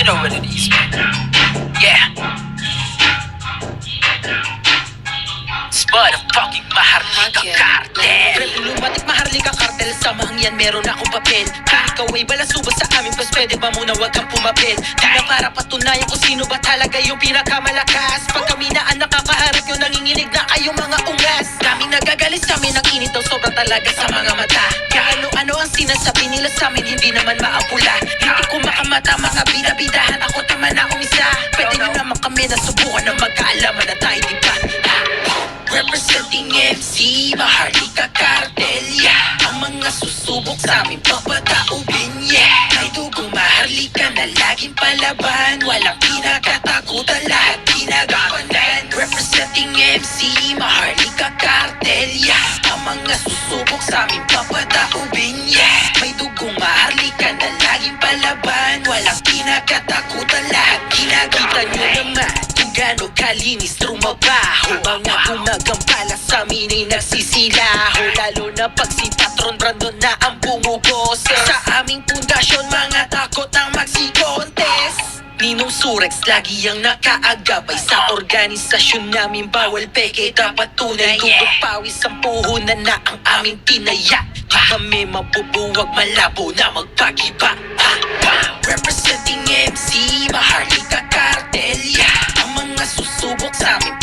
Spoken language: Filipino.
You know what it is, man. Yeah. It's motherfucking Maharlika Cartel. Pre, lumatik Maharlika Cartel. Samahang yan, meron akong papel. Kung ikaw ay balasuba sa amin, pas pwede ba muna wag kang pumapit? Di na para patunayan kung sino ba talaga yung pinakamalakas. Pag kami na ang nakakaharap yung nanginginig na kayong mga ungas. Daming nagagalit sa amin, ang init daw sobra talaga sa mga mata. Kaya ano-ano ang sinasabi nila sa amin, hindi naman maapula. Hindi ko makamata, mga bida-bidahan, ako tama na umisa. Pwede nyo naman kami nasubukan na magkaalaman na tayo, di ba? Representing MC, Maharlika Cartel, yeah. Ang mga susubok sa amin papataubin, yeah. May dugong Maharlika na laging palaban. Walang kinakatakutan, lahat ginagampanan. Representing MC, Maharlika Cartel, yeah. Ang mga susubok sa amin papataubin, yeah. May dugong Maharlika na laging palaban. Walang kinakatakutan, lahat ginagampanan. Kita nyo naman gano kalinis trumabaho. Mga gumagambala sa amin ay nagsisilaho. Lalo na pag si Patron Brandon na ang bumuboses. Sa aming pundasyon mga takot ang magsi-contest. Ninong Surex lagi ang nakaagabay sa organisasyon namin. Bawal peke, dapat tunay. Tugog pawis ang puhunan na ang aming tinaya. Di kami mabubuwag, malabo na magpagiba. Representing MC, Maharlika Cartel, yeah. Ang mga susubok sa amin